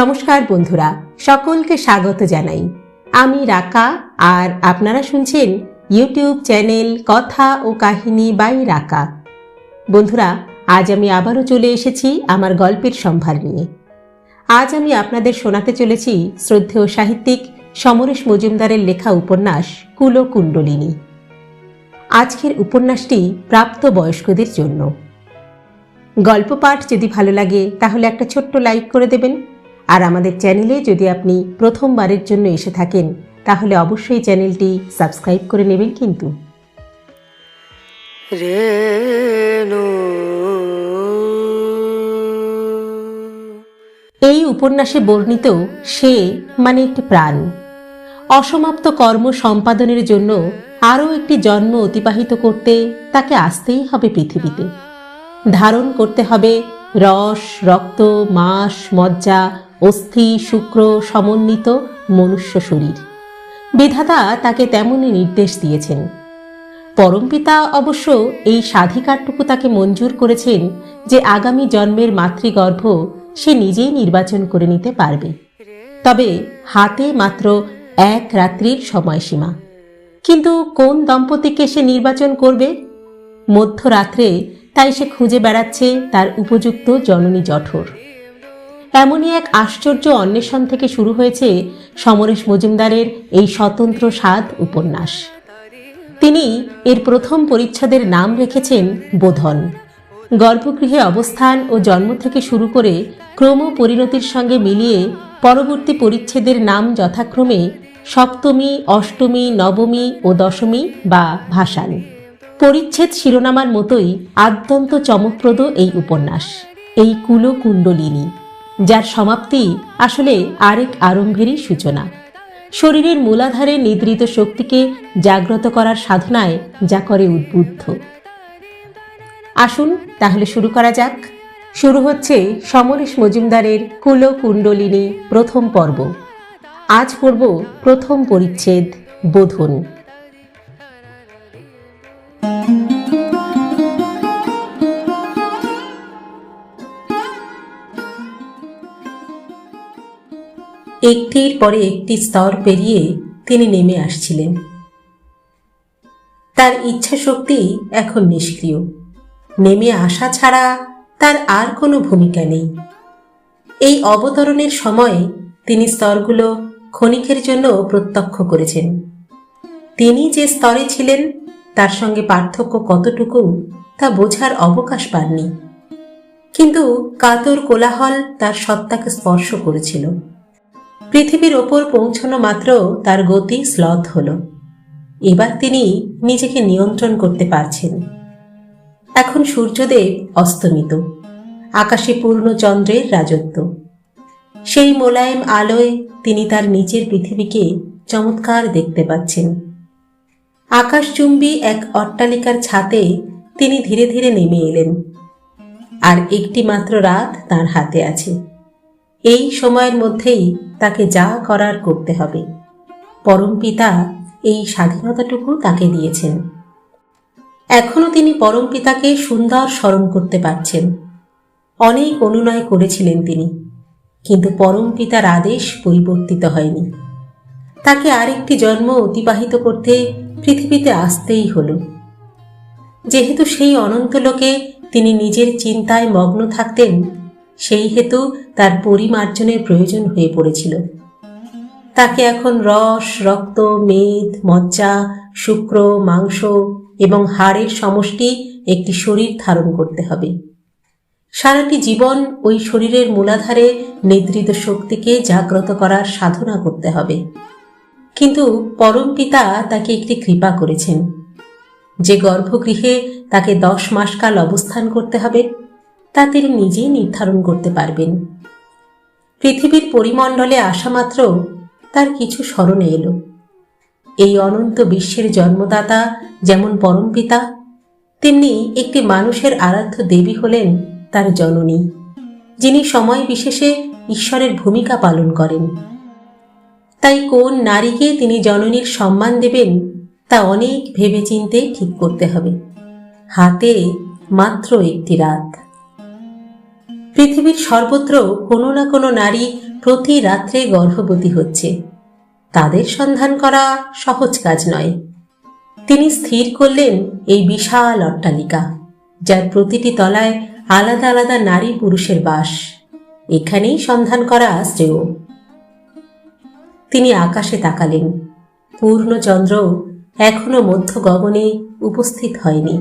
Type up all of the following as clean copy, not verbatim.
নমস্কার বন্ধুরা, সকলকে স্বাগত জানাই। আমি রাকা আর আপনারা শুনছেন ইউটিউব চ্যানেল কথা ও কাহিনী বাই রাকা। বন্ধুরা, আজ আমি আবারও চলে এসেছি আমার গল্পের সম্ভার নিয়ে। আজ আমি আপনাদের শোনাতে চলেছি শ্রদ্ধেয় সাহিত্যিক সমরেশ মজুমদারের লেখা উপন্যাস কুলকুণ্ডলিনী। আজকের উপন্যাসটি প্রাপ্তবয়স্কদের জন্য। গল্প পাঠ যদি ভালো লাগে তাহলে একটা ছোট্ট লাইক করে দেবেন। আর আমাদের চ্যানেলে যদি আপনি প্রথমবারের জন্য এসে থাকেন তাহলে অবশ্যই চ্যানেলটি সাবস্ক্রাইব করে নেবেন। কিন্তু এই উপন্যাসে বর্ণিত সে মানে একটি প্রাণ। অসমাপ্ত কর্ম সম্পাদনের জন্য আরও একটি জন্ম অতিবাহিত করতে তাকে আসতেই হবে পৃথিবীতে। ধারণ করতে হবে রস, রক্ত, মাঁস, মজ্জা, অস্থি, শুক্র সমন্বিত মনুষ্য শরীর। বিধাতা তাকে তেমনই নির্দেশ দিয়েছেন। পরমপিতা অবশ্য এই স্বাধিকারটুকু তাকে মঞ্জুর করেছেন যে আগামী জন্মের মাতৃগর্ভ সে নিজেই নির্বাচন করে নিতে পারবে, তবে হাতে মাত্র এক রাত্রির সময়সীমা। কিন্তু কোন দম্পতিকে সে নির্বাচন করবে? মধ্যরাত্রে তাই সে খুঁজে বেড়াচ্ছে তার উপযুক্ত জননী জঠর। এমনই এক আশ্চর্য অন্বেষণ থেকে শুরু হয়েছে সমরেশ মজুমদারের এই স্বতন্ত্র স্বাদ উপন্যাস। তিনি এর প্রথম পরিচ্ছদের নাম রেখেছেন বোধন। গর্ভগৃহে অবস্থান ও জন্ম থেকে শুরু করে ক্রম পরিণতির সঙ্গে মিলিয়ে পরবর্তী পরিচ্ছেদের নাম যথাক্রমে সপ্তমী, অষ্টমী, নবমী ও দশমী বা ভাসান। পরিচ্ছেদ শিরোনামার মতোই আদ্যন্ত চমকপ্রদ এই উপন্যাস, এই কুলকুণ্ডলিনী, যার সমাপ্তি আসলে আরেক আরম্ভেরই সূচনা। শরীরের মূলাধারে নিদ্রিত শক্তিকে জাগ্রত করার সাধনায় যা করে উদ্বুদ্ধ। আসুন তাহলে শুরু করা যাক। শুরু হচ্ছে সমরেশ মজুমদারের কুলকুণ্ডলিনী প্রথম পর্ব। আজ পড়ব প্রথম পরিচ্ছেদ, বোধন। একটির পরে একটি স্তর পেরিয়ে তিনি নেমে আসছিলেন। তার ইচ্ছা শক্তি এখন নিষ্ক্রিয়। নেমে আসা ছাড়া তার আর কোনো ভূমিকা নেই। এই অবতরণের সময় তিনি স্তরগুলো ক্ষণিকের জন্য প্রত্যক্ষ করেছেন। তিনি যে স্তরে ছিলেন তার সঙ্গে পার্থক্য কতটুকু তা বোঝার অবকাশ পাননি, কিন্তু কাতর কোলাহল তার সত্তাকে স্পর্শ করেছিল। পৃথিবীর ওপর পৌঁছানো মাত্র তার গতি শ্লথ হল। এবার তিনি নিজেকে নিয়ন্ত্রণ করতে পারছেন। এখন সূর্যদেব অস্তমিত, আকাশে পূর্ণ চন্দ্রের রাজত্ব। সেই মোলায়েম আলোয় তিনি তার নিচের পৃথিবীকে চমৎকার দেখতে পাচ্ছেন। আকাশচুম্বী এক অট্টালিকার ছাতে তিনি ধীরে ধীরে নেমে এলেন। আর একটি মাত্র রাত তার হাতে আছে। এই সময়ের মধ্যেই তাকে যা করার করতে হবে। পরমপিতা এই স্বাধীনতাটুকু তাকে দিয়েছেন। এখনো তিনি পরমপিতাকে সুন্দর স্মরণ করতে পারছেন। অনেক অনুনয় করেছিলেন তিনি, কিন্তু পরমপিতার আদেশ পরিবর্তিত হয়নি। তাকে আরেকটি জন্ম অতিবাহিত করতে পৃথিবীতে আসতেই হলো। যেহেতু সেই অনন্ত লোকে তিনি নিজের চিন্তায় মগ্ন থাকতেন, সেই হেতু তার পরিমার্জনের প্রয়োজন হয়ে পড়েছিল। তাকে এখন রস, রক্ত, মেদ, মজ্জা, শুক্র, মাংস এবং হাড়ের সমষ্টি একটি শরীর ধারণ করতে হবে। সারাটি জীবন ওই শরীরের মূলাধারে নিদ্রিত শক্তিকে জাগ্রত করার সাধনা করতে হবে। কিন্তু পরমপিতা তাকে একটি কৃপা করেছেন। যে গর্ভগৃহে তাকে 10 মাস কাল অবস্থান করতে হবে তা তিনি নিজেই নির্ধারণ করতে পারবেন। পৃথিবীর পরিমণ্ডলে আসা মাত্র তার কিছু স্মরণে এলো। এই অনন্ত বিশ্বের জন্মদাতা যেমন পরমপিতা, তেমনি একটি মানুষের আরাধ্য দেবী হলেন তার জননী, যিনি সময় বিশেষে ঈশ্বরের ভূমিকা পালন করেন। তাই কোন নারীকে তিনি জননীর সম্মান দেবেন তা অনেক ভেবেচিন্তে ঠিক করতে হবে। হাতে মাত্র একটি রাত। পৃথিবীর সর্বত্র কোনো না কোনো নারী প্রতি রাত্রে গর্ভবতী হচ্ছে। তাদের সন্ধান করা সহজ কাজ নয়। তিনি স্থির করলেন এই বিশাল অট্টালিকা, যার প্রতিটি তলায় আলাদা আলাদা নারী পুরুষের বাস, এখানেই সন্ধান করা শ্রেয়। তিনি আকাশে তাকালেন। পূর্ণচন্দ্র এখনো মধ্য গগনে উপস্থিত হয়নি।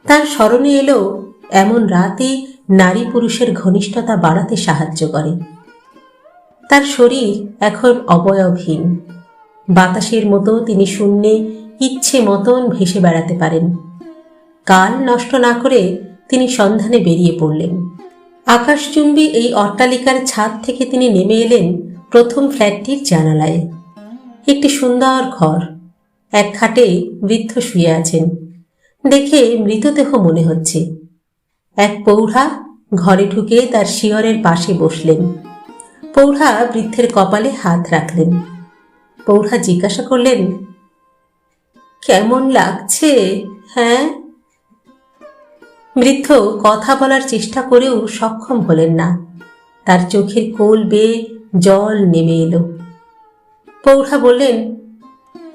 তার স্মরণে এলো এমন রাতে নারী পুরুষের ঘনিষ্ঠতা বাড়াতে সাহায্য করে। তার শরীর এখন অবয়বহীন। বাতাসের মতো তিনি শূন্যে ইচ্ছে মতন ভেসে বেড়াতে পারেন। কাল নষ্ট না করে তিনি সন্ধানে বেরিয়ে পড়লেন। আকাশচুম্বী এই অট্টালিকার ছাদ থেকে তিনি নেমে এলেন প্রথম ফ্ল্যাটটির জানালায়। একটি সুন্দর ঘর, এক খাটে বৃদ্ধ শুয়ে আছেন। দেখে মৃতদেহ মনে হচ্ছে। এক প্রৌঢ়া ঘরে ঢুকে তার শিয়রের পাশে বসলেন। প্রৌঢ়া বৃদ্ধের কপালে হাত রাখলেন। প্রৌঢ়া জিজ্ঞাসা করলেন, কেমন লাগছে? হ্যাঁ? বৃদ্ধ কথা বলার চেষ্টা করেও সক্ষম হলেন না। তার চোখের কোল বেয়ে জল নেমে এলো। প্রৌঢ়া বললেন,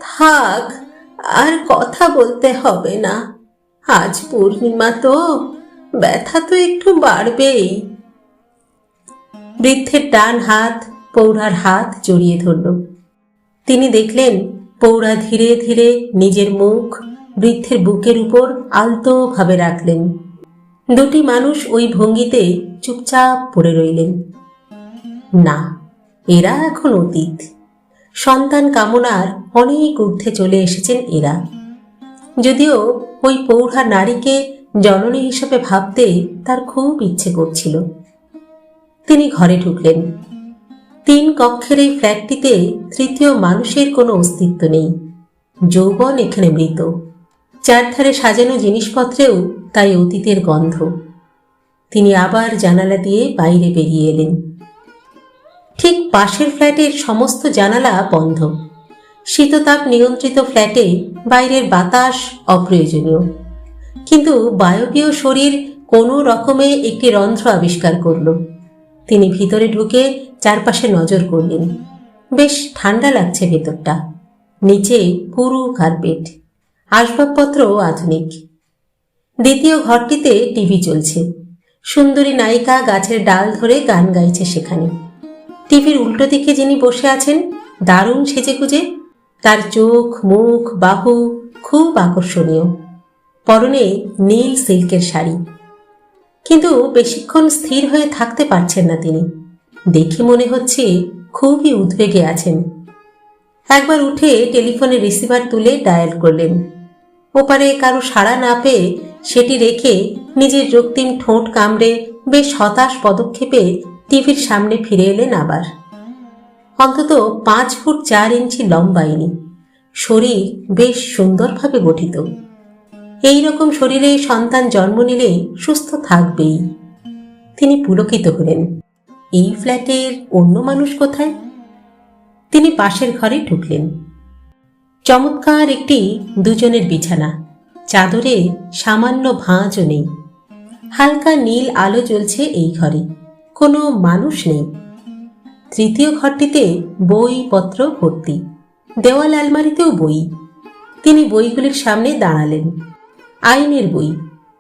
থাক, আর কথা বলতে হবে না। আজ পূর্ণিমা তো, ব্যথা তো একটু বাড়বেই। বৃদ্ধের ডান হাত প্রৌঢ়ার হাত জড়িয়ে ধরল। তিনি দেখলেন প্রৌঢ়া ধীরে ধীরে নিজের মুখ বৃদ্ধের বুকের উপর আলতোভাবে রাখলেন। দুটি মানুষ ওই ভঙ্গিতে চুপচাপ পড়ে রইলেন। না, এরা এখন অতীত। সন্তান কামনার অনেক ঊর্ধ্বে চলে এসেছেন এরা। যদিও ওই প্রৌঢ়া নারীকে জননী হিসেবে ভাবতে তার খুব ইচ্ছে করছিল। তিনি ঘরে ঢুকলেন। 3 কক্ষের এই ফ্ল্যাটটিতে তৃতীয় মানুষের কোনো অস্তিত্ব নেই। যৌবন এখানে মৃত। চারধারে সাজানো জিনিসপত্রেও তাই অতীতের গন্ধ। তিনি আবার জানালা দিয়ে বাইরে বেরিয়ে এলেন। ঠিক পাশের ফ্ল্যাটের সমস্ত জানালা বন্ধ। শীততাপ নিয়ন্ত্রিত ফ্ল্যাটে বাইরের বাতাস অপ্রয়োজনীয়, কিন্তু বায়বীয় শরীর কোনো রকমে একটি রন্ধ্র আবিষ্কার করল। তিনি ভিতরে ঢুকে চারপাশে নজর করলেন। বেশ ঠান্ডা লাগছে ভেতরটা। নিচে পুরু কার্পেট, আসবাবপত্র আধুনিক। দ্বিতীয় ঘরটিতে টিভি চলছে। সুন্দরী নায়িকা গাছের ডাল ধরে গান গাইছে সেখানে। টিভির উল্টো দিকে যিনি বসে আছেন, দারুণ সেজেগুজে। তার চোখ, মুখ, বাহু খুব আকর্ষণীয়। পরনে নীল সিল্কের শাড়ি। কিন্তু বেশিক্ষণ স্থির হয়ে থাকতে পারছেন না তিনি। দেখে মনে হচ্ছে খুবই উদ্বেগে আছেন। একবার উঠে টেলিফোনের রিসিভার তুলে ডায়াল করলেন। ওপারে কারো সাড়া না পেয়ে সেটি রেখে নিজের রক্তিম ঠোঁট কামড়ে বেশ হতাশ পদক্ষেপে টিভির সামনে ফিরে এলেন আবার। অন্তত 5 ফুট 4 ইঞ্চি লম্বা ইনি। শরীর বেশ সুন্দরভাবে গঠিত। এই রকম শরীরে সন্তান জন্ম নিলে সুস্থ থাকবেই। তিনি পুলকিত হলেন। এই ফ্ল্যাটের অন্য মানুষ কোথায়? তিনি পাশের ঘরে ঢুকলেন। চমৎকার একটি দুজনের বিছানা। চাদরে সামান্য ভাঁজও নেই। হালকা নীল আলো জ্বলছে এই ঘরে। কোনো মানুষ নেই। তৃতীয় ঘরটিতে বইপত্র ভর্তি। দেওয়াল আলমারিতেও বই। তিনি বইগুলির সামনে দাঁড়ালেন। আইনের বই,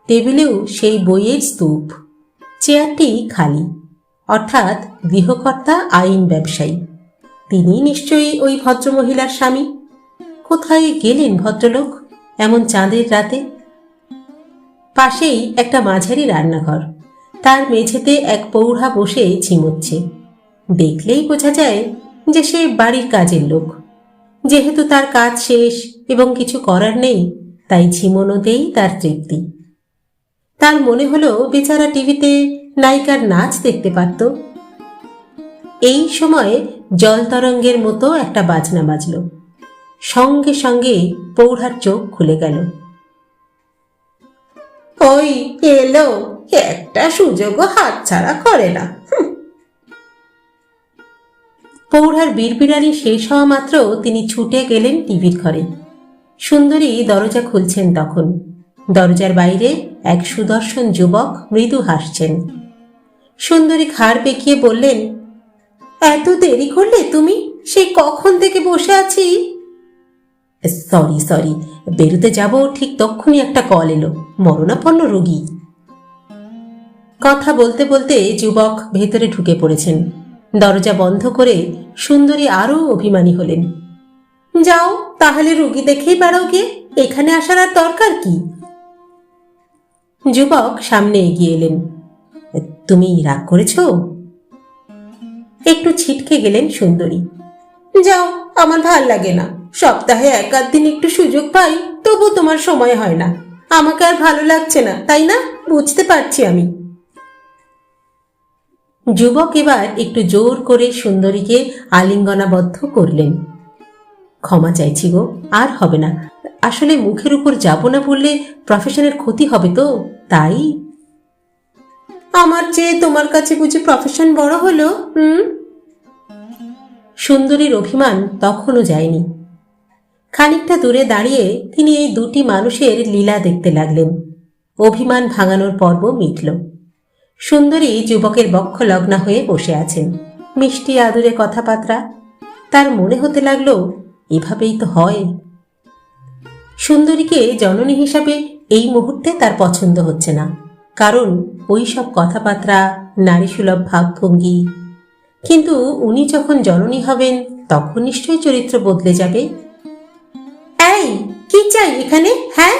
টেবিলেও সেই বইয়ের স্তূপ। চেয়ারটি খালি, অর্থাৎ গৃহকর্তা আইন ব্যবসায়ী। তিনি নিশ্চয়ই ওই ভদ্রমহিলার স্বামী। কোথায় গেলেন ভদ্রলোক এমন চাঁদের রাতে? পাশেই একটা মাঝারি রান্নাঘর। তার মেঝেতে এক প্রৌঢ়া বসে ঝিমোচ্ছে। দেখলেই বোঝা যায় যে সে বাড়ির কাজের লোক। যেহেতু তার কাজ শেষ এবং কিছু করার নেই, তাই ঝিমোনোতেই তার তৃপ্তি। তার মনে হলো বেচারা টিভিতে নায়িকার নাচ দেখতে পারত। এই সময় জল তরঙ্গের মতো একটা বাজনা বাজল। সঙ্গে সঙ্গে প্রৌঢ়ার চোখ খুলে গেল। ওই এলো, একটা সুযোগও হাতছাড়া করে না। প্রৌঢ়ার বিড়বিড়ানি শেষ হওয়া মাত্র তিনি ছুটে গেলেন টিভির ঘরে। সুন্দরী দরজা খুলছেন তখন। দরজার বাইরে এক সুদর্শন যুবক মৃদু হাসছেন। সুন্দরী ঘাড় বেঁকিয়ে বললেন, এত দেরি করলে তুমি? সেই কখন থেকে বসে আছি। সরি সরি, বেরোতে যাব ঠিক তখনই একটা কল এলো, মরণাপন্ন রোগী। কথা বলতে বলতে যুবক ভেতরে ঢুকে পড়েছেন। দরজা বন্ধ করে সুন্দরী আরও অভিমানী হলেন। যাও তাহলে রোগী দেখেই বেড়াও গে, এখানে আসার আর দরকার কি? যুবক সামনে এগিয়ে এলেন। তুমি রাগ করেছ? একটু ছিটকে গেলেন সুন্দরী। যাও, আমার ভাল লাগে না। সপ্তাহে এক আধ দিন একটু সুযোগ পাই, তবু তোমার সময় হয় না। আমাকে আর ভালো লাগছে না, তাই না? বুঝতে পারছি আমি। যুবক এবার একটু জোর করে সুন্দরীকে আলিঙ্গনাবদ্ধ করলেন। ক্ষমা চাইছি গো, আর হবে না। আসলে মুখের উপর যাব না বললে প্রফেশনের ক্ষতি হবে তো, তাই। আমার চেয়ে তোমার কাছে বুঝি প্রফেশন বড় হলো? সুন্দরীর অভিমান তখনও যায়নি। খানিকটা দূরে দাঁড়িয়ে তিনি এই দুটি মানুষের লীলা দেখতে লাগলেন। অভিমান ভাঙানোর পর্ব মিটল। সুন্দরী যুবকের বক্ষ লগ্না হয়ে বসে আছেন। মিষ্টি আদুরে কথাবার্তা। তার মনে হতে লাগলো এভাবেই তো হয়। সুন্দরীকে জননী হিসাবে এই মুহূর্তে তার পছন্দ হচ্ছে না, কারণ ওই সব কথাবার্তা, নারীসুলভ ভাবভঙ্গি। কিন্তু উনি যখন জননী হবেন তখন নিশ্চয়ই চরিত্র বদলে যাবে। এই, কি চাই এখানে? হ্যাঁ?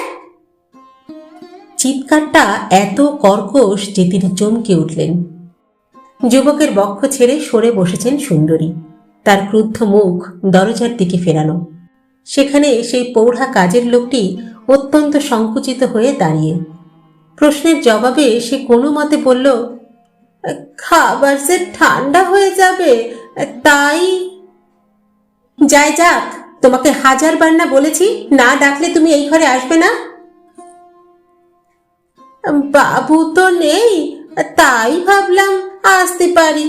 চিৎকারটা এত কর্কশ যে তিনি চমকে উঠলেন। যুবকের বক্ষ ছেড়ে সরে বসেছেন সুন্দরী, তার ক্রুদ্ধ মুখ দরজার দিকে ফেরানো। সেখানে সেই পৌঢ়া কাজের লোকটি অত্যন্ত সংকুচিত হয়ে দাঁড়িয়ে। প্রশ্নের জবাবে সে কোনো মতে বলল, খাবার যে ঠান্ডা হয়ে যাবে, তাই। যাই যাক, তোমাকে হাজারবার না বলেছি না ডাকলে তুমি এই ঘরে আসবে না? বাবু তো নেই, তাই ভাবলাম আসতে পারি।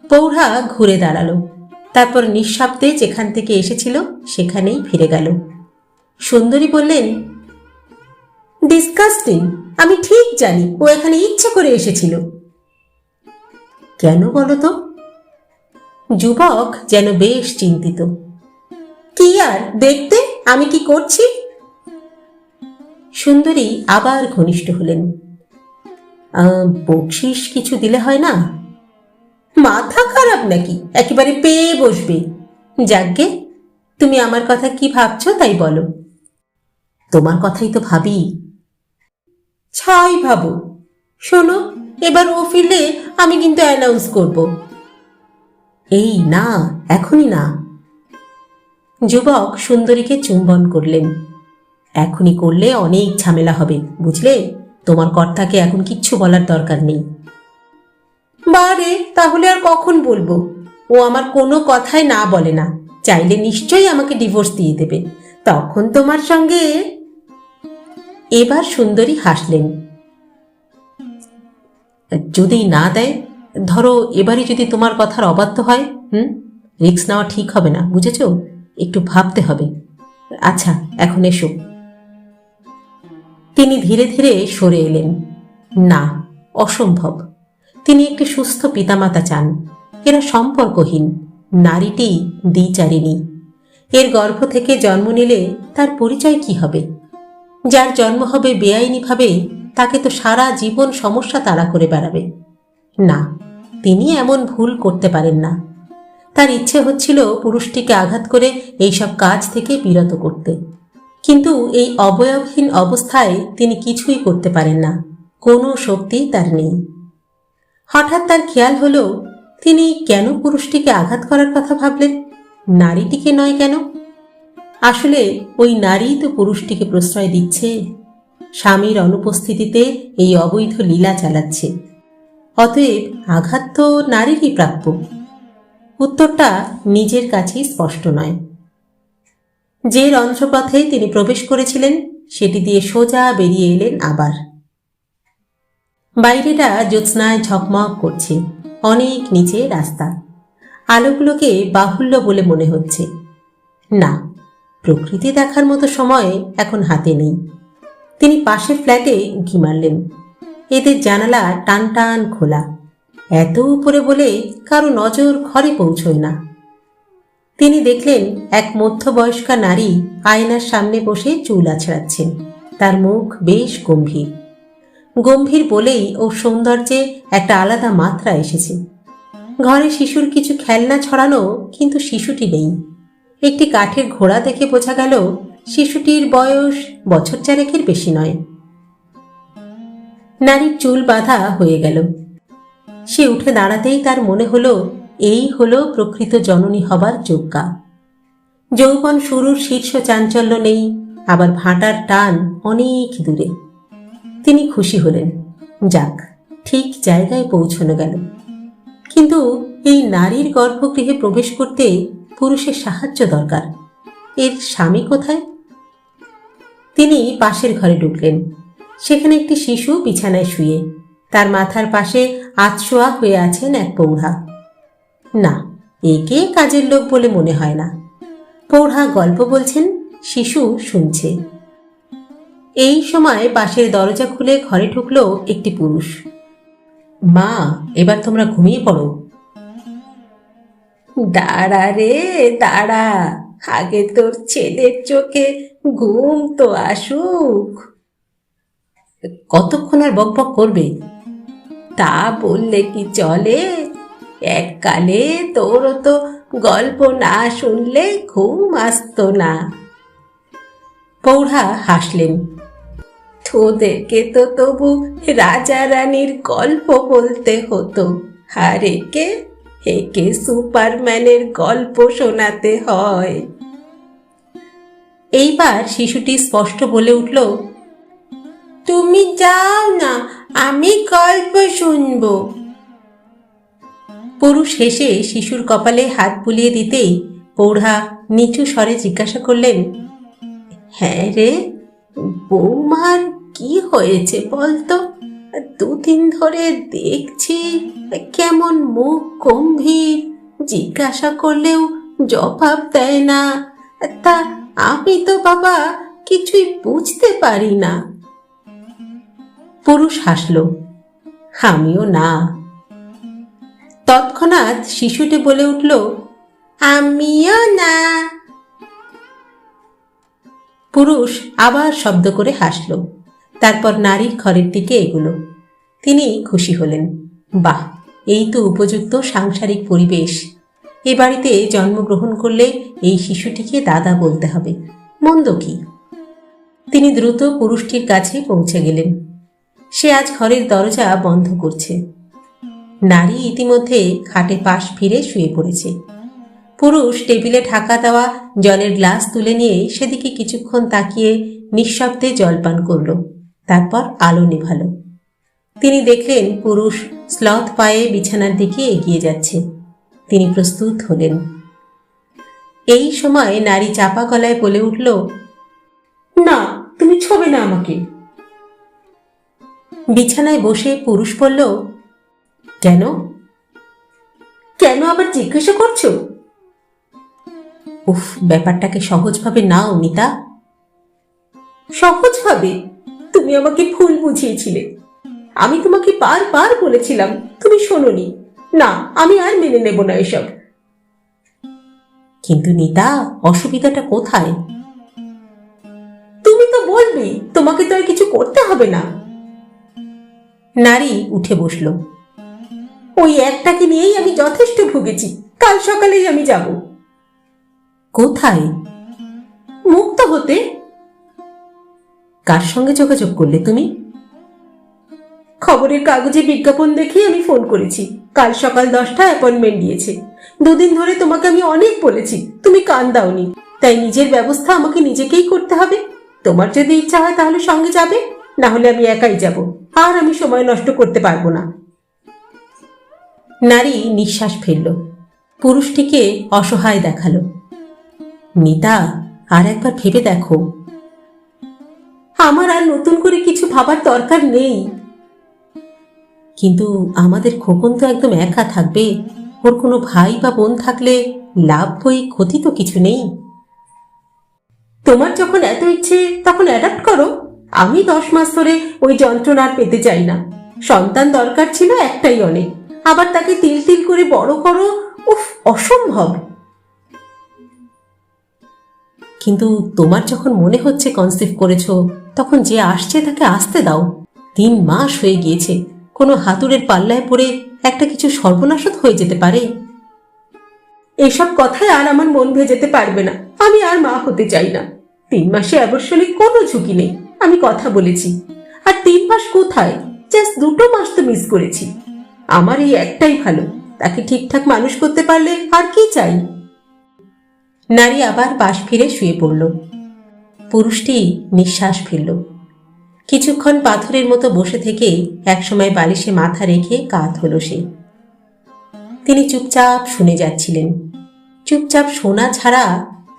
পৌঢ়া ঘুরে দাঁড়ালো, তারপর নিঃশব্দে যেখান থেকে এসেছিল সেখানেই ফিরে গেল। সুন্দরী বললেন, ডিসকাস্টিং। আমি ঠিক জানি ও এখানে ইচ্ছে করে এসেছিল। কেন বলো তো? যুবক যেন বেশ চিন্তিত। কি আর দেখতে আমি কি করছি? সুন্দরী আবার ঘনিষ্ঠ হলেন। বকশিস কিছু দিলে হয় না? মাথা খারাপ নাকি? একেবারে পেয়ে বসবে। যাকগে, তুমি আমার কথা কি ভাবছো তাই বলো। তোমার কথাই তো ভাবি। ছাই ভাবো। শোনো, এবার ও ফিরলে আমি কিন্তু অ্যানাউন্স করব। এই না, এখনই না। যুবক সুন্দরীকে চুম্বন করলেন। এখনই করলে অনেক ঝামেলা হবে, বুঝলে? তোমার কর্তাকে এখন কিচ্ছু বলার দরকার নেই। বারে, তাহলে আর কখন বলবো? ও আমার কোনো কথাই না বলে না। চাইলে নিশ্চয়ই আমাকে ডিভোর্স দিয়ে দেবে, তখন তোমার সঙ্গে। এবার সুন্দরী হাসলেন। যদি না দেয়, ধরো এবারই যদি তোমার কথার অবাধ্য হয়, রিস্ক নেওয়া ঠিক হবে না, বুঝেছ? একটু ভাবতে হবে। আচ্ছা, এখন এসো। তিনি ধীরে ধীরে সরে এলেন। না, অসম্ভব। তিনি একটি সুস্থ পিতামাতা চান। এরা সম্পর্কহীন। নারীটি দ্বিচারিণী। এর গর্ভ থেকে জন্ম নিলে তার পরিচয় কি হবে? যার জন্ম হবে বেআইনিভাবে, তাকে তো সারা জীবন সমস্যা তাড়া করে বেড়াবে। না, তিনি এমন ভুল করতে পারেন না। তার ইচ্ছে হচ্ছিল পুরুষটিকে আঘাত করে এইসব কাজ থেকে বিরত করতে, কিন্তু এই অবয়বহীন অবস্থায় তিনি কিছুই করতে পারেন না। কোনো শক্তি তার নেই। হঠাৎ তার খেয়াল হলো, তিনি কেন পুরুষটিকে আঘাত করার কথা ভাবলেন, নারীটিকে নয় কেন? আসলে ওই নারী তো পুরুষটিকে প্রশ্রয় দিচ্ছে, স্বামীর অনুপস্থিতিতে এই অবৈধ লীলা চালাচ্ছে। অতএব আঘাত তো নারীরই প্রাপ্য। উত্তরটা নিজের কাছেই স্পষ্ট নয়। যে রন্ধ্রপথে তিনি প্রবেশ করেছিলেন সেটি দিয়ে সোজা বেরিয়ে এলেন আবার। বাইরেটা জ্যোৎস্নায় ঝকমক করছে। অনেক নিচে রাস্তা। আলোগুলোকে বাহুল্য বলে মনে হচ্ছে। না, প্রকৃতি দেখার মতো সময় এখন হাতে নেই। তিনি পাশের ফ্ল্যাটে উঁকি মারলেন। এদের জানালা টান টান খোলা। এত উপরে বলে কারো নজর ঘরে পৌঁছয় না। তিনি দেখলেন এক মধ্যবয়স্কা নারী আয়নার সামনে বসে চুল আছড়াচ্ছেন। তার মুখ বেশ গম্ভীর। গম্ভীর বলেই ওর সৌন্দর্যে একটা আলাদা মাত্রা এসেছে। ঘরে শিশুর কিছু খেলনা ছড়ানো, কিন্তু শিশুটি নেই। একটি কাঠের ঘোড়া দেখে বোঝা গেল শিশুটির বয়স বছর চারেকের বেশি নয়। নারীর চুল বাঁধা হয়ে গেল। সে উঠে দাঁড়াতেই তার মনে হলো এই হলো প্রকৃত জননী হবার যোগ্যা। যৌবন শুরুর শীর্ষ চাঞ্চল্য নেই, আবার ভাঁটার টান অনেক দূরে। তিনি খুশি হলেন, যাক, ঠিক জায়গায় পৌঁছানো গেল। কিন্তু এই নারীর গর্ভগৃহে প্রবেশ করতে পুরুষের সাহায্য দরকার। এর স্বামী কোথায়? তিনি পাশের ঘরে ঢুকলেন। সেখানে একটি শিশু বিছানায় শুয়ে, তার মাথার পাশে আধশোয়া হয়ে আছেন এক প্রৌঢ়া। না, একে কাজের লোক বলে মনে হয় না। প্রৌঢ়া গল্প বলছেন, শিশু শুনছে। এই সময় পাশের দরজা খুলে ঘরে ঢুকলো একটি পুরুষ। মা, এবার তোমরা ঘুমিয়ে পড়ো। দাঁড়া রে দাঁড়া, আগে তোর ছেলের চোখে ঘুম তো আসুক। কতক্ষণ আর বকবক করবে? তা বললে কি চলে? এককালে তোরও তো গল্প না শুনলে ঘুম আসতো না। প্রৌঢ়া হাসলেন। তোদেরকে তো তবু রাজা রানীর গল্প বলতে হতো, আর একে একে সুপারম্যানের গল্প শোনাতে হয়। এইবার শিশুটি স্পষ্ট বলে উঠল, তুমি যাও না, আমি গল্প শুনব। পুরুষ হেসে শিশুর কপালে হাত বুলিয়ে দিতেই প্রৌঢ়া নিচু স্বরে জিজ্ঞাসা করলেন, হ্যাঁ রে বৌমার কি হয়েছে বলতো? দুদিন ধরে দেখছি কেমন মুখ গম্ভীর, জিজ্ঞাসা করলেও জবাব দেয় না। তা আমি তো বাবা কিছুই বুঝতে পারি না। পুরুষ হাসল, আমিও না। তৎক্ষণাৎ শিশুটি বলে উঠল, আমিও না। পুরুষ আবার শব্দ করে হাসল, তারপর নারীর ঘরের দিকে এগুলো। তিনি খুশি হলেন। বাহ, এই তো উপযুক্ত সাংসারিক পরিবেশ। এ বাড়িতে জন্মগ্রহণ করলে এই শিশুটিকে দাদা বলতে হবে, মন্দ কি? তিনি দ্রুত পুরুষটির কাছে পৌঁছে গেলেন। সে আজ ঘরের দরজা বন্ধ করছে। নারী ইতিমধ্যে খাটে পাশ ফিরে শুয়ে পড়েছে। পুরুষ টেবিলে ঢাকা দেওয়া জলের গ্লাস তুলে নিয়ে সেদিকে কিছুক্ষণ তাকিয়ে নিঃশব্দে জলপান করল। তারপর আলো নেভালো। তিনি দেখলেন পুরুষ স্লথ পায়ে বিছানার দিকে এগিয়ে যাচ্ছে। তিনি প্রস্তুত হলেন। এই সময় নারী চাপা গলায় বলে উঠল, না, তুমি ছোবে না আমাকে। বিছানায় বসে পুরুষ বলল, কেন? কেন আবার জিজ্ঞাসা করছো? উফ, ব্যাপারটাকে সহজভাবে নাও নিতা। সহজভাবে? তুমি আমাকে ভুল বুঝিয়েছিলে। আমি তোমাকে বারবার বলেছিলাম, তুমি শোনোনি। না, আমি আর মেনে নেব না এসব। কিন্তু নিতা, অসুবিধাটা কোথায়? তুমি তো বলবেই, তোমাকে তো আর কিছু করতে হবে না। নারী উঠে বসল। ওই একটাকে নিয়েই আমি যথেষ্ট ভুগেছি। কাল সকালেই আমি যাব। কোথায়? মুক্ত হতে। কার সঙ্গে যোগাযোগ করলে তুমি? খবরের কাগজে বিজ্ঞাপন দেখে আমি ফোন করেছি। কাল সকাল 10টায় অ্যাপয়েন্টমেন্ট দিয়েছে। দুদিন ধরে তোমাকে আমি অনেক বলেছি, তুমি কান দাওনি। তাই নিজের ব্যবস্থা আমাকে নিজেকেই করতে হবে। তোমার যদি ইচ্ছা হয় তাহলে সঙ্গে যাবে, না হলে আমি একাই যাব। আর আমি সময় নষ্ট করতে পারবো না। নারী নিঃশ্বাস ফেলল। পুরুষটিকে অসহায় দেখালো। নিতা, আর একবার ভেবে দেখো। আমার আর নতুন করে কিছু ভাবার দরকার নেই। কিন্তু আমাদের খোকন তো একদম একা থাকবে। ওর কোনো ভাই বা বোন থাকলে লাভ বই, ক্ষতি তো কিছু নেই। তোমার যখন এত ইচ্ছে তখন অ্যাডাপ্ট করো। আমি 10 মাস ধরে ওই যন্ত্রণা আর পেতে চাই না। সন্তান দরকার ছিল, একটাই অনেক। আবার তাকে তিল তিল করে বড় করো, উফ, অসম্ভব। কিন্তু তোমার যখন মনে হচ্ছে কনসিভ করেছো, তখন যে আসছে তাকে আসতে দাও। 3 মাস হয়ে গিয়েছে, কোনো হাতুড়ের পাল্লায় পড়ে একটা কিছু সর্বনাশত হয়ে যেতে পারে। এসব কথায় আর আমার মন ভেজাতে পারবে না। আমি আর মা হতে চাই না। 3 মাসে অবশ্যই কোনো ঝুঁকি নেই, আমি কথা বলেছি। আর 3 মাস কোথায়, জাস্ট 2 মাস তো মিস করেছি। আমার এই একটাই ভালো, তাকে ঠিকঠাক মানুষ করতে পারলে আর কি চাই। নারী আবার পাশ ফিরে শুয়ে পড়ল। পুরুষটি নিঃশ্বাস ফেলল। কিছুক্ষণ পাথরের মতো বসে থেকে একসময় বালিশে মাথা রেখে কাত হল সে। তিনি চুপচাপ শুনে যাচ্ছিলেন। চুপচাপ শোনা ছাড়া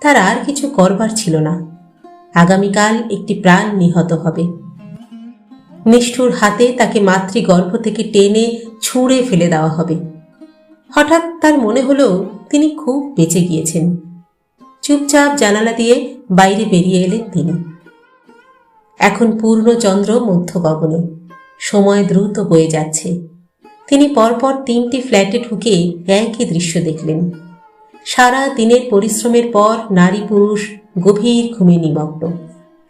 তার আর কিছু করবার ছিল না। আগামীকাল একটি প্রাণ নিহত হবে। নিষ্ঠুর হাতে তাকে মাতৃগর্ভ থেকে টেনে ছুঁড়ে ফেলে দেওয়া হবে। হঠাৎ তার মনে হলো তিনি খুব বেঁচে গিয়েছেন। চুপচাপ জানালা দিয়ে বাইরে বেরিয়ে এলেন তিনি। এখন পূর্ণচন্দ্র মধ্য গগনে, সময় দ্রুত বয়ে যাচ্ছে। তিনি পরপর 3টি ফ্ল্যাটে ঢুকে একই দৃশ্য দেখলেন। সারা দিনের পরিশ্রমের পর নারী পুরুষ গভীর ঘুমে নিমগ্ন।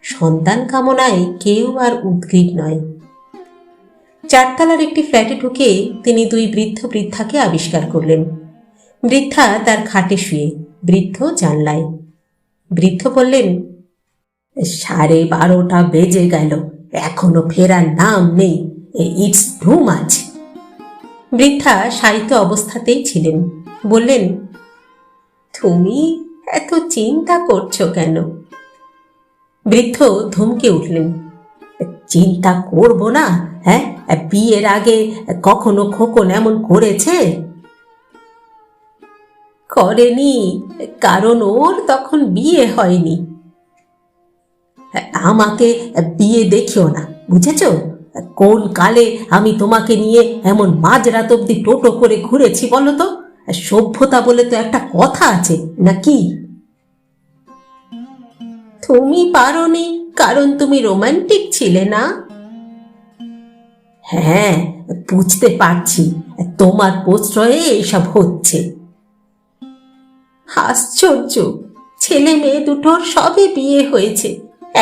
সন্তান কামনায় কেউ আর উদ্গ্রীব নয়। 4 তলার একটি ফ্ল্যাটে ঢুকে তিনি 2 বৃদ্ধ বৃদ্ধাকে আবিষ্কার করলেন। বৃদ্ধা তার খাটে শুয়ে, বৃদ্ধ জানলায়। বৃদ্ধ বললেন, 12:30 বেজে গেল, এখনো ফেরার নাম নেই। It's too much. বৃদ্ধা শায়িত অবস্থাতেই ছিলেন। বললেন, তুমি এত চিন্তা করছো কেন? বৃদ্ধ ধমকে উঠলেন, চিন্তা করব না? হ্যাঁ, বিয়ের আগে কখনো খোকন এমন করেছে? করেনি, কারণ ওর তখন বিয়ে হয়নি। আমাকে বিয়ে দেখিও না, বুঝেছ? কোন কালে আমি তোমাকে নিয়ে এমন মাঝরাত অব্দি টোটো করে ঘুরেছি বলো তো? সভ্যতা বলে তো একটা কথা আছে নাকি? তুমি পারোনি কারণ তুমি রোমান্টিক ছিলে না। হ্যাঁ, বুঝতে পারছি, তোমার প্রশ্রয়ে এসব হচ্ছে। আশ্চর্য, ছেলে মেয়ে দুটোর সবে বিয়ে হয়েছে,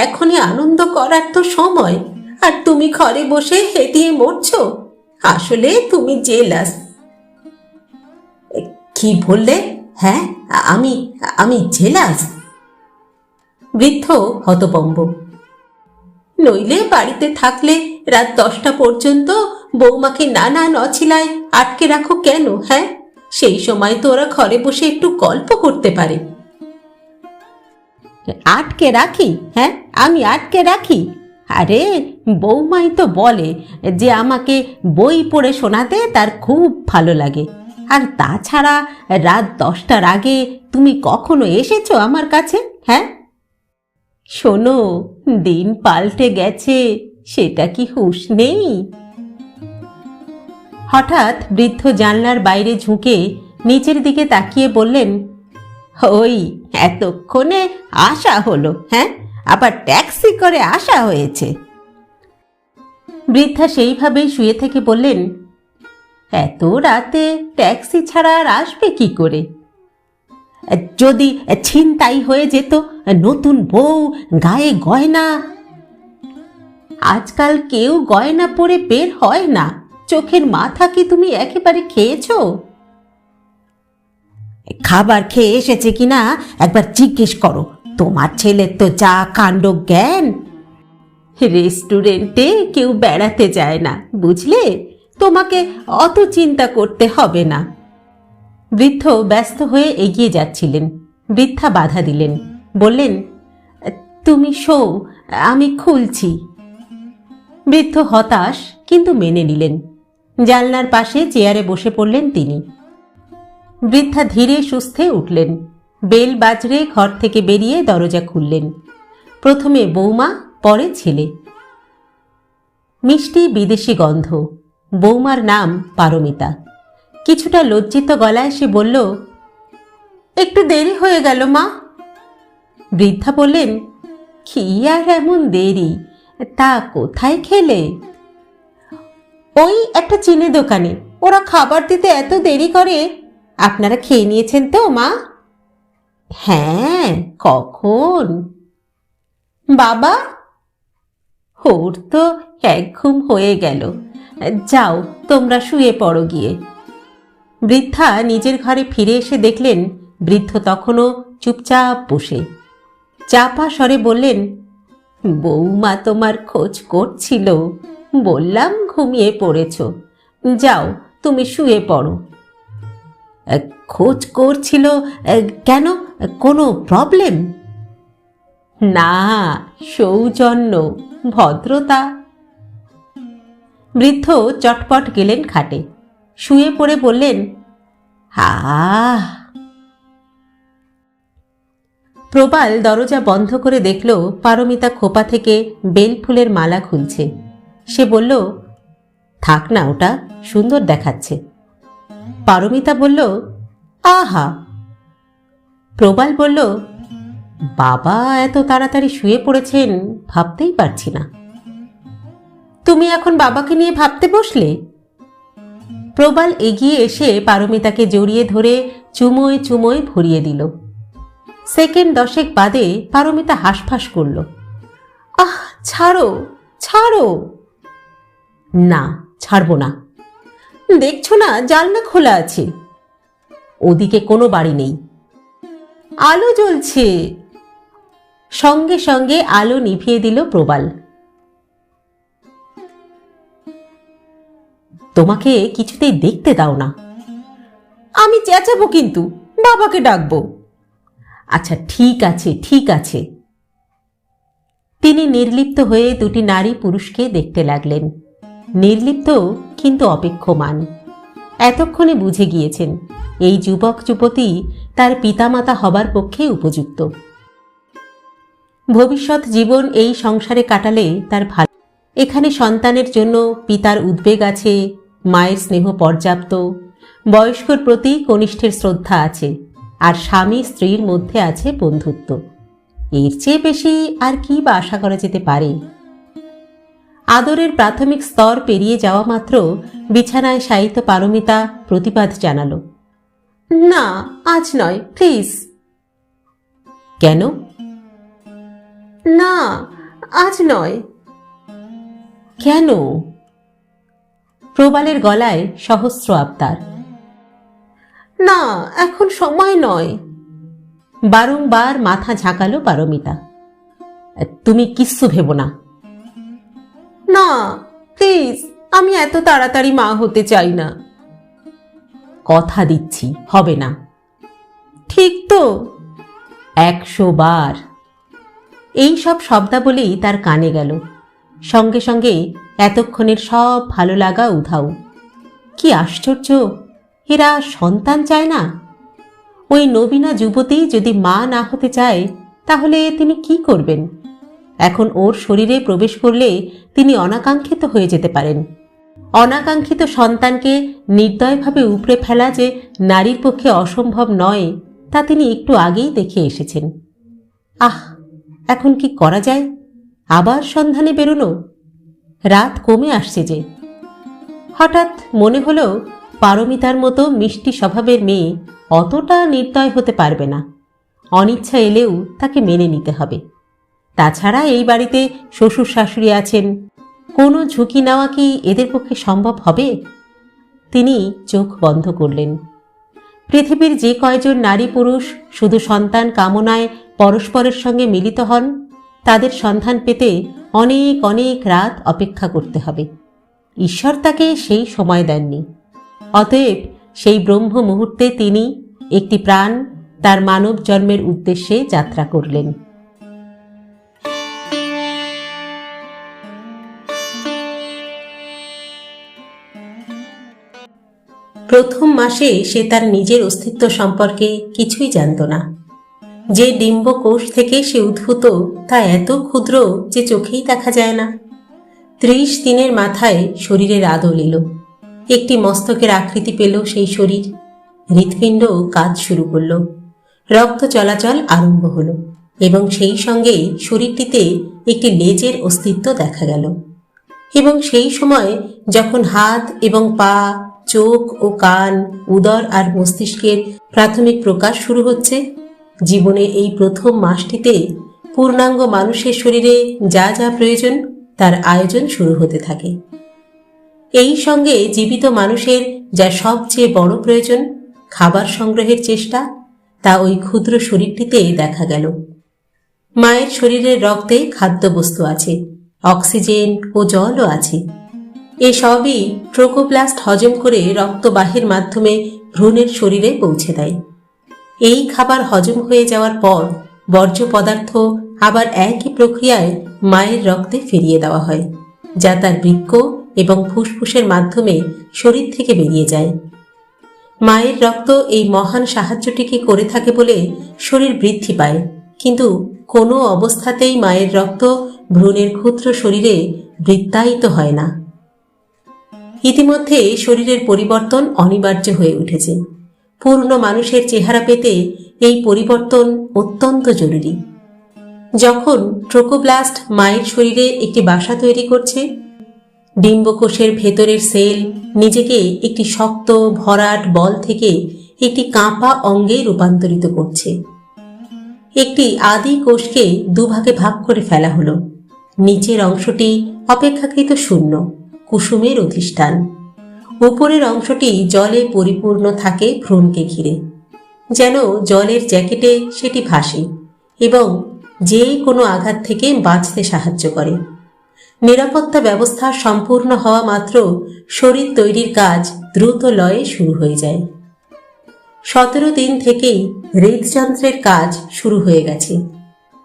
এখনই আনন্দ করার তো সময়, আর তুমি ঘরে বসে হেঁটিয়ে মরছো। আসলে তুমি জেলাস। কি বললে? হ্যাঁ, আমি আমি জেলাস? বৃদ্ধ হতভম্ব। নইলে বাড়িতে থাকলে রাত 10টা পর্যন্ত বৌমাকে নানান অছিলায় আটকে রাখো কেন? হ্যাঁ, সেই সময় তো ওরা ঘরে বসে একটু গল্প করতে পারে। আটকে রাখি? হ্যাঁ, আমি আটকে রাখি? আরে, বৌমাই তো বলে যে আমাকে বই পড়ে শোনাতে তার খুব ভালো লাগে। আর তাছাড়া রাত 10টার আগে তুমি কখনো এসেছো আমার কাছে? হ্যাঁ, শোনো, দিন পাল্টে গেছে, সেটা কি হুঁশ নেই? হঠাৎ বৃদ্ধ জানলার বাইরে ঝুঁকে নিচের দিকে তাকিয়ে বললেন, ওই এতক্ষণে আসা হলো? হ্যাঁ, আবার ট্যাক্সি করে আসা হয়েছে? বৃদ্ধা সেইভাবেই শুয়ে থেকে বললেন, এত রাতে ট্যাক্সি ছাড়া আর আসবে কি করে? যদি ছিনতাই হয়ে যেত, নতুন বউ, গায়ে গয়না। আজকাল কেউ গয়না পরে বের হয় না। চোখের মাথা কি তুমি একেবারে খেয়েছো? খাবার খেয়ে এসেছে কিনা একবার জিজ্ঞেস করো। তোমার ছেলের তো যা কাণ্ড জ্ঞান। রেস্টুরেন্টে কেউ বেড়াতে যায় না, বুঝলে? তোমাকে অত চিন্তা করতে হবে না। বৃদ্ধ ব্যস্ত হয়ে এগিয়ে যাচ্ছিলেন। বৃদ্ধা বাধা দিলেন, বললেন, তুমি শোও, আমি খুলছি। বৃদ্ধ হতাশ, কিন্তু মেনে নিলেন। জানলার পাশে চেয়ারে বসে পড়লেন তিনি। বৃদ্ধা ধীরে সুস্থে উঠলেন। বেল বাজরে ঘর থেকে বেরিয়ে দরজা খুললেন। প্রথমে বৌমা, পরে ছেলে। মিষ্টি বিদেশি গন্ধ। বৌমার নাম পারমিতা। কিছুটা লজ্জিত গলায় সে বলল, একটু দেরি হয়ে গেল মা। বৃদ্ধা বললেন, কি আর এমন দেরি? তা কোথায় খেলে? ওই একটা চিনে দোকানে, ওরা খাবার দিতে এত দেরি করে। আপনারা খেয়ে নিয়েছেন তো মা? হ্যাঁ, কখন। বাবা? ওর তো এক ঘুম হয়ে গেল। যাও, তোমরা শুয়ে পড়ো গিয়ে। বৃদ্ধা নিজের ঘরে ফিরে এসে দেখলেন বৃদ্ধ তখনও চুপচাপ বসে। চাপা স্বরে বললেন, বৌমা তোমার খোঁজ করছিল, বললাম ঘুমিয়ে পড়েছ, যাও তুমি শুয়ে পড়ো। খোঁজ করছিল কেন? কোনো প্রবলেম? না, সৌজন্য, ভদ্রতা। বৃদ্ধ চটপট গেলেন খাটে, শুয়ে পড়ে বললেন, আহ। প্রবাল দরজা বন্ধ করে দেখল পারমিতা খোপা থেকে বেলফুলের মালা খুলছে। সে বলল, থাক না, ওটা সুন্দর দেখাচ্ছে। পারমিতা বলল, আহা। প্রবাল বলল, বাবা এত তাড়াতাড়ি শুয়ে পড়েছেন ভাবতেই পারছি না। তুমি এখন বাবাকে নিয়ে ভাবতে বসলে? প্রবাল এগিয়ে এসে পারমিতাকে জড়িয়ে ধরে চুমোয় চুমোয় ভরিয়ে দিল। সেকেন্ড 10 বাদে পারমিতা হাঁসফাঁস করল, আহ, ছাড়ো ছাড়ো। না, ছাড়ব না। দেখছো না জানলা খোলা আছে। ওদিকে কোনো বাড়ি নেই। আলো জ্বলছে। সঙ্গে সঙ্গে আলো নিভিয়ে দিল প্রবাল। তোমাকে কিছুতেই দেখতে দাও না। আমি চেঁচাবো কিন্তু, বাবাকে ডাকবো। আচ্ছা ঠিক আছে, ঠিক আছে। তিনি নির্লিপ্ত হয়ে দুটি নারী পুরুষকে দেখতে লাগলেন। নির্লিপ্ত কিন্তু অপেক্ষমান। এতক্ষণে বুঝে গিয়েছেন এই যুবক যুবতী তার পিতামাতা হবার পক্ষে উপযুক্ত। ভবিষ্যৎ জীবন এই সংসারে কাটালে তার ভালো। এখানে সন্তানের জন্য পিতার উদ্বেগ আছে, মায়ের স্নেহ পর্যাপ্ত, বয়স্কর প্রতি কনিষ্ঠের শ্রদ্ধা আছে, আর স্বামী স্ত্রীর মধ্যে আছে বন্ধুত্ব। এর চেয়ে বেশি আর কি বা আশা করা যেতে পারে? আদরের প্রাথমিক স্তর পেরিয়ে যাওয়া মাত্র বিছানায় শায়িত পারমিতা প্রতিবাদ জানালো, না আজ নয়, প্লিজ। কেন? না, আজ নয়। কেন? প্রবালের গলায় সহস্র আবদার। না, এখন সময় নয়। বারংবার মাথা ঝাঁকালো পারমিতা। তুমি কিচ্ছু ভেবো না। না প্লিজ, আমি এত তাড়াতাড়ি মা হতে চাই না। কথা দিচ্ছি হবে না। ঠিক তো? 100 বার। এই সব শব্দাবলী তার কানে গেল। সঙ্গে সঙ্গে এতক্ষণের সব ভালো লাগা উধাও। কি আশ্চর্য, এরা সন্তান চায় না? ওই নবীনা যুবতী যদি মা না হতে চায় তাহলে তিনি কি করবেন? এখন ওর শরীরে প্রবেশ করলে তিনি অনাকাঙ্ক্ষিত হয়ে যেতে পারেন। অনাকাঙ্ক্ষিত সন্তানকে নির্দয়ভাবে উপড়ে ফেলা যে নারীর পক্ষে অসম্ভব নয় তা তিনি একটু আগেই দেখে এসেছেন। আহ, এখন কি করা যায়? আবার সন্ধানে বেরোনো? রাত কমে আসছে যে। হঠাৎ মনে হলো পারমিতার মতো মিষ্টি স্বভাবের মেয়ে অতটা নির্দয় হতে পারবে না। অনিচ্ছা এলেও তাকে মেনে নিতে হবে। তাছাড়া এই বাড়িতে শ্বশুর শাশুড়ি আছেন, কোনো ঝুঁকি নেওয়া কি এদের পক্ষে সম্ভব হবে? তিনি চোখ বন্ধ করলেন। পৃথিবীর যে কয়জন নারী পুরুষ শুধু সন্তান কামনায় পরস্পরের সঙ্গে মিলিত হন, তাদের সন্ধান পেতে অনেক অনেক রাত অপেক্ষা করতে হবে। ঈশ্বর তাকে সেই সময় দেননি। অতএব সেই ব্রহ্ম মুহূর্তে তিনি একটি প্রাণ তার মানব জন্মের উদ্দেশ্যে যাত্রা করলেন। প্রথম মাসে সে তার নিজের অস্তিত্ব সম্পর্কে কিছুই জানত না। যে ডিম্বকোষ থেকে সে উদ্ভূত তা এত ক্ষুদ্র যে চোখেই দেখা যায় না। 30 দিনের মাথায় শরীরের আদল এলো। একটি মস্তকের আকৃতি পেল সেই শরীর। হৃৎপিণ্ড কাজ শুরু করল, রক্ত চলাচল আরম্ভ হলো এবং সেই সঙ্গে শরীরটিতে একটি লেজের অস্তিত্ব দেখা গেল। এবং সেই সময় যখন হাত এবং পা চোখ ও কান, উদর আর মস্তিষ্কের প্রাথমিক প্রকাশ শুরু হচ্ছে। জীবনে এই প্রথম মাসটিতে পূর্ণাঙ্গ মানুষের শরীরে যা যা প্রয়োজন তার আয়োজন শুরু হতে থাকে। এই সঙ্গে জীবিত মানুষের যা সবচেয়ে বড় প্রয়োজন, খাবার সংগ্রহের চেষ্টা, তা ওই ক্ষুদ্র শরীরটিতে দেখা গেল। মায়ের শরীরের রক্তে খাদ্যবস্তু আছে, অক্সিজেন ও জলও আছে। এসবই ট্রোকোপ্লাস্ট হজম করে রক্তবাহের মাধ্যমে ভ্রূণের শরীরে পৌঁছে দেয়। এই খাবার হজম হয়ে যাওয়ার পর বর্জ্য পদার্থ আবার একই প্রক্রিয়ায় মায়ের রক্তে ফিরিয়ে দেওয়া হয়, যা তার বৃক্ক এবং ফুসফুসের মাধ্যমে শরীর থেকে বেরিয়ে যায়। মায়ের রক্ত এই মহান সাহায্যটিকে করে থাকে বলে শরীর বৃদ্ধি পায়, কিন্তু কোনো অবস্থাতেই মায়ের রক্ত ভ্রূণের ক্ষুদ্র শরীরে বৃত্তায়িত হয় না। ইতিমধ্যে শরীরের পরিবর্তন অনিবার্য হয়ে উঠেছে। পূর্ণ মানুষের চেহারা পেতে এই পরিবর্তন অত্যন্ত জরুরি। যখন ট্রোকোপ্লাস্ট মায়ের শরীরে একটি বাসা তৈরি করছে, ডিম্বকোষের ভেতরের সেল নিজেকে একটি শক্ত ভরাট বল থেকে একটি কাঁপা অঙ্গে রূপান্তরিত করছে। একটি আদি কোষকে দুভাগে ভাগ করে ফেলা হলো। নিচের অংশটি অপেক্ষাকৃত শূন্য, কুসুমের অধিষ্ঠান। উপরের অংশটি জলে পরিপূর্ণ থাকে ভ্রূণকে ঘিরে, যেন জলের জ্যাকেটে সেটি ভাসে এবং যে কোনো আঘাত থেকে বাঁচতে সাহায্য করে। নিরাপত্তা ব্যবস্থা সম্পূর্ণ হওয়া মাত্র শরীর তৈরির কাজ দ্রুত লয়ে শুরু হয়ে যায়। 17 দিন থেকেই হৃদযন্ত্রের কাজ শুরু হয়ে গেছে।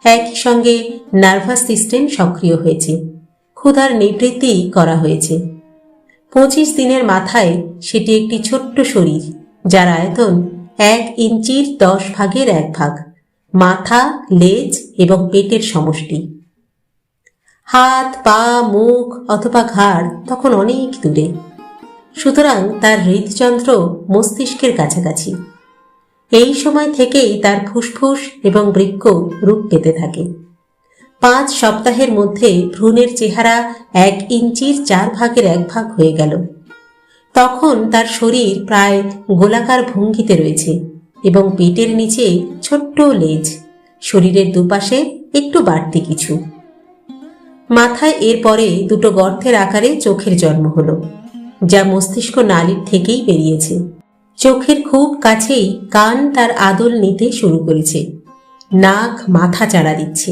একই সঙ্গে নার্ভাস সিস্টেম সক্রিয় হয়েছে, ক্ষুধার নিবৃত্তি করা হয়েছে। 25 দিনের মাথায় সেটি একটি ছোট্ট শরীর, যার আয়তন 1 ইঞ্চির 10 ভাগের 1 ভাগ, মাথা, লেজ এবং পেটের সমষ্টি। হাত, পা, মুখ অথবা ঘাড় তখন অনেক দূরে, সুতরাং তার হৃদযন্ত্র মস্তিষ্কের কাছাকাছি। এই সময় থেকেই তার ফুসফুস এবং বৃক্ক রূপ পেতে থাকে। 5 সপ্তাহের মধ্যে ভ্রূণের চেহারা 1 ইঞ্চির 4 ভাগের 1 ভাগ হয়ে গেল। তখন তার শরীর প্রায় গোলাকার ভঙ্গিতে রয়েছে এবং পেটের নিচে ছোট্ট লেজ, শরীরের দুপাশে একটু বাড়তি কিছু। মাথায় এরপরে 2 গর্তের আকারে চোখের জন্ম হলো, যা মস্তিষ্ক নালীর থেকেই বেরিয়েছে। চোখের খুব কাছেই কান তার আদল নিতে শুরু করেছে, নাক মাথা চাড়া দিচ্ছে।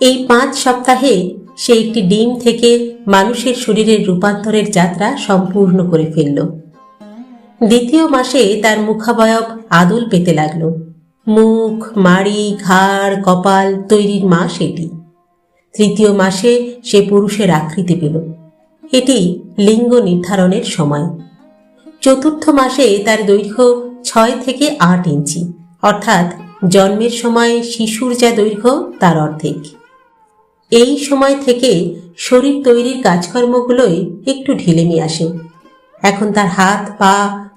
এই 5 সপ্তাহে সে একটি ডিম থেকে মানুষের শরীরের রূপান্তরের যাত্রা সম্পূর্ণ করে ফেলল। দ্বিতীয় মাসে তার মুখাবয়ব আদল পেতে লাগল। মুখ, মাড়ি, ঘাড়, কপাল তৈরির মাস এটি। তৃতীয় মাসে সে পুরুষের আকৃতি পেল। এটি লিঙ্গ নির্ধারণের সময়। চতুর্থ মাসে তার দৈর্ঘ্য 6 থেকে 8 ইঞ্চি, অর্থাৎ জন্মের সময় শিশুর যা দৈর্ঘ্য তার অর্ধেক। এই সময় থেকে শরীর তৈরির কাজকর্মগুলোই একটু ঢিলেমি আসে। এখন তার হাত পা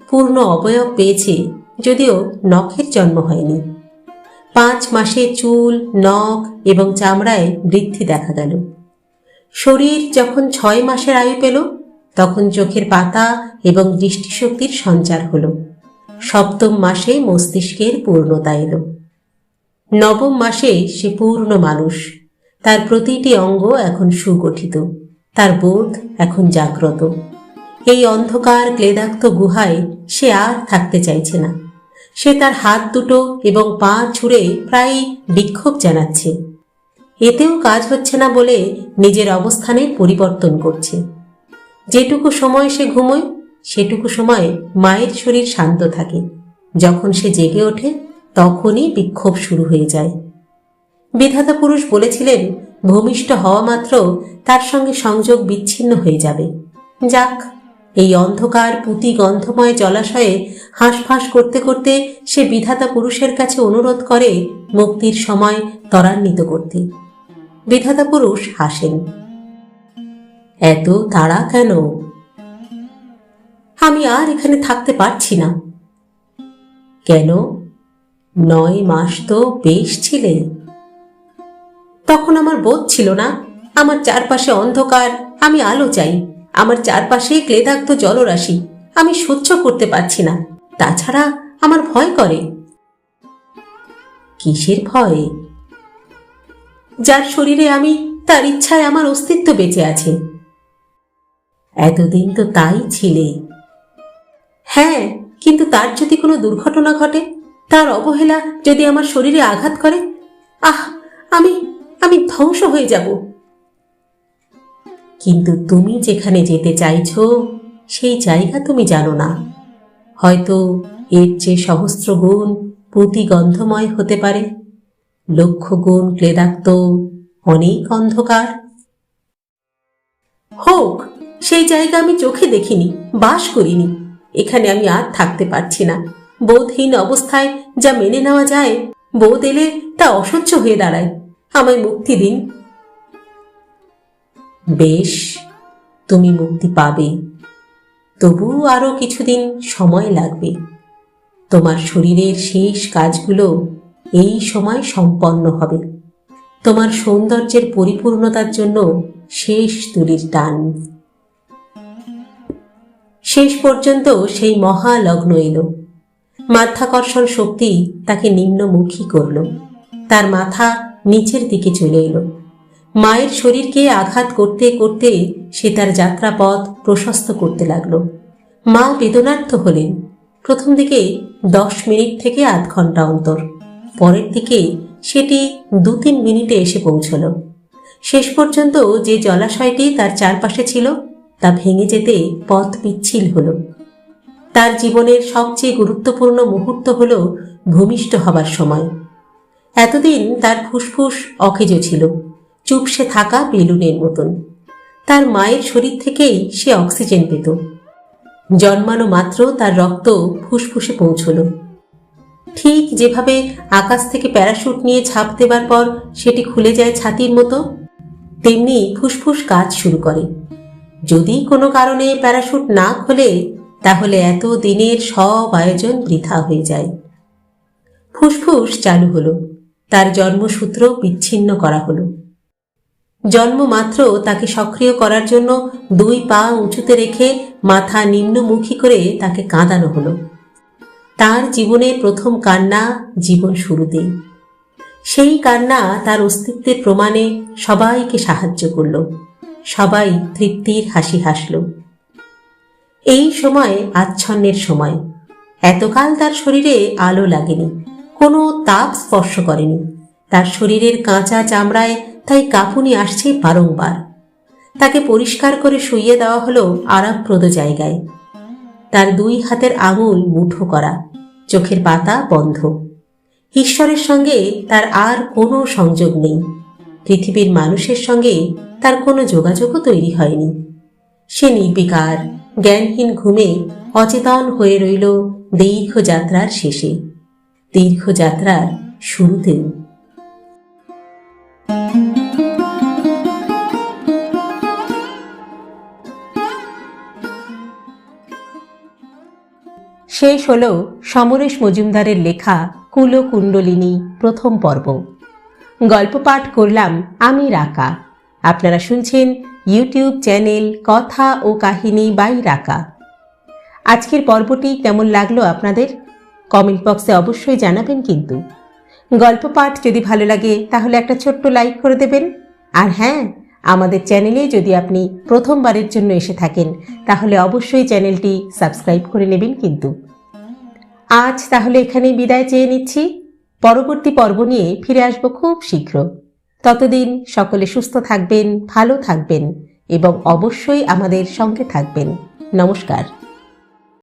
পূর্ণ অবয়ব পেয়েছে, যদিও নখের জন্ম হয়নি। 5 মাসে চুল, নখ এবং চামড়ায় বৃদ্ধি দেখা গেল। শরীর যখন 6 মাসের আয়ু পেল, তখন চোখের পাতা এবং দৃষ্টিশক্তির সঞ্চার হলো। 7ম মাসে মস্তিষ্কের পূর্ণতা এলো। 9ম মাসে সে পূর্ণ মানুষ। তার প্রতিটি অঙ্গ এখন সুগঠিত, তার বোধ এখন জাগ্রত। এই অন্ধকার ক্লেদাক্ত গুহায় সে আর থাকতে চাইছে না। সে তার হাত দুটো এবং পা ছুঁড়ে প্রায় বিক্ষোভ জানাচ্ছে। এতেও কাজ হচ্ছে না বলে নিজের অবস্থানের পরিবর্তন করছে। যেটুকু সময় সে ঘুমোয়, সেটুকু সময় মায়ের শরীর শান্ত থাকে। যখন সে জেগে ওঠে, তখনই বিক্ষোভ শুরু হয়ে যায়। বিধাতা পুরুষ বলেছিলেন, ভূমিষ্ঠ হওয়া মাত্র তার সঙ্গে সংযোগ বিচ্ছিন্ন হয়ে যাবে। যাক, এই অন্ধকার পুঁতি গন্ধময় জলাশয়ে হাঁসফাঁস করতে করতে সে বিধাতা পুরুষের কাছে অনুরোধ করে মুক্তির সময় ত্বরান্বিত করতে। বিধাতা পুরুষ হাসেন। এত তাড়া কেন? আমি আর এখানে থাকতে পারছি না। কেন? 9 মাস তো বেশ ছিলে। তখন আমার বোধ ছিল না। আমার চারপাশে অন্ধকার, আমি আলো চাই। আমার চারপাশে ক্লেদাক্ত জলরাশি, আমি সহ্য করতে পারছি না। তাছাড়া আমার ভয় করে। কিসের ভয়? যার শরীরে আমি, তার ইচ্ছায় আমার অস্তিত্ব বেঁচে আছে। এতদিন তো তাই ছিলে। হ্যাঁ, কিন্তু তার যদি কোনো দুর্ঘটনা ঘটে, তার অবহেলা যদি আমার শরীরে আঘাত করে, আহ, আমি আমি ধ্বংস হয়ে যাব। কিন্তু তুমি যেখানে যেতে চাইছো সেই জায়গা তুমি জানো না। হয়তো এর চেয়ে সহস্র গুণ প্রতিগন্ধময় হতে পারে, লক্ষ গুণ ক্লেদাক্ত, অনেক অন্ধকার। হোক, সেই জায়গা আমি চোখে দেখিনি, বাস করিনি। এখানে আমি আর থাকতে পারছি না। বোধহীন অবস্থায় যা মেনে নেওয়া যায়, বোধ এলে তা অসহ্য হয়ে দাঁড়ায়। আমায় মুক্তি দিন। বেশ, তুমি মুক্তি পাবে, তবু আরো কিছুদিন সময় লাগবে। তোমার শরীরের শেষ কাজগুলো এই সময় সম্পন্ন হবে। তোমার সৌন্দর্যের পরিপূর্ণতার জন্য শেষ তুলির টান। শেষ পর্যন্ত সেই মহালগ্ন এলো। মাধ্যাকর্ষণ শক্তি তাকে নিম্নমুখী করল। তার মাথা নিচের দিকে চলে এলো। মায়ের শরীরকে আঘাত করতে করতে সে তার যাত্রাপথ প্রশস্ত করতে লাগল। মা বেদনার্থ হলেন। প্রথম দিকে 10 মিনিট থেকে আধ ঘন্টা অন্তর, পরের দিকে সেটি 2-3 মিনিটে এসে পৌঁছল। শেষ পর্যন্ত যে জলাশয়টি তার চারপাশে ছিল তা ভেঙে যেতে পথ পিচ্ছিল হল। তার জীবনের সবচেয়ে গুরুত্বপূর্ণ মুহূর্ত হল ভূমিষ্ঠ হবার সময়। এতদিন তার ফুসফুস অকেজ ছিল, চুপসে থাকা বেলুনের মতন। তার মায়ের শরীর থেকেই সে অক্সিজেন পেত। জন্মানো মাত্র তার রক্ত ফুসফুসে পৌঁছল। ঠিক যেভাবে আকাশ থেকে প্যারাশুট নিয়ে ঝাঁপ দেবার পর সেটি খুলে যায় ছাতির মতো, তেমনি ফুসফুস কাজ শুরু করে। যদি কোনো কারণে প্যারাশুট না খোলে, তাহলে এত দিনের সব আয়োজন বৃথা হয়ে যায়। ফুসফুস চালু হলো। তার জন্মসূত্র বিচ্ছিন্ন করা হলো। জন্মমাত্র তাকে সক্রিয় করার জন্য 2 পা উঁচুতে রেখে মাথা নিম্নমুখী করে তাকে কাঁদানো হলো। তার জীবনের প্রথম কান্না জীবন শুরুতেই। সেই কান্না তার অস্তিত্বের প্রমাণে সবাইকে সাহায্য করল। সবাই তৃপ্তির হাসি হাসল। এই সময় আচ্ছন্নের সময়। এতকাল তার শরীরে আলো লাগেনি, কোনো তাপ স্পর্শ করেনি। তার শরীরের কাঁচা চামড়ায় তাই কাঁপুনি আসছে বারংবার। তাকে পরিষ্কার করে শুইয়ে দেওয়া হলো আরামপ্রদ জায়গায়। তার 2 হাতের আঙুল মুঠো করা, চোখের পাতা বন্ধ। ঈশ্বরের সঙ্গে তার আর কোনো সংযোগ নেই। পৃথিবীর মানুষের সঙ্গে তার কোনো যোগাযোগও তৈরি হয়নি। সে নির্বিকার, জ্ঞানহীন ঘুমে অচেতন হয়ে রইল দীর্ঘ যাত্রার শেষে, দীর্ঘ যাত্রার শুরুতেও। শেষ হল সমরেশ মজুমদারের লেখা কুলকুণ্ডলিনী প্রথম পর্ব। গল্প পাঠ করলাম আমি রাকা। আপনারা শুনছেন ইউটিউব চ্যানেল কথা ও কাহিনী বাই রাকা। আজকের পর্বটি কেমন লাগলো আপনাদের? কমেন্ট বক্সে অবশ্যই জানাবেন। কিন্তু গল্প পাঠ যদি ভালো লাগে তাহলে একটা ছোট্ট লাইক করে দেবেন। আর হ্যাঁ, আমাদের চ্যানেলে যদি আপনি প্রথমবারের জন্য এসে থাকেন তাহলে অবশ্যই চ্যানেলটি সাবস্ক্রাইব করে নেবেন। কিন্তু আজ তাহলে এখানেই বিদায় চেয়ে নিচ্ছি। পরবর্তী পর্ব নিয়ে ফিরে আসব খুব শীঘ্র। ততদিন সকলে সুস্থ থাকবেন, ভালো থাকবেন এবং অবশ্যই আমাদের সঙ্গে থাকবেন। নমস্কার।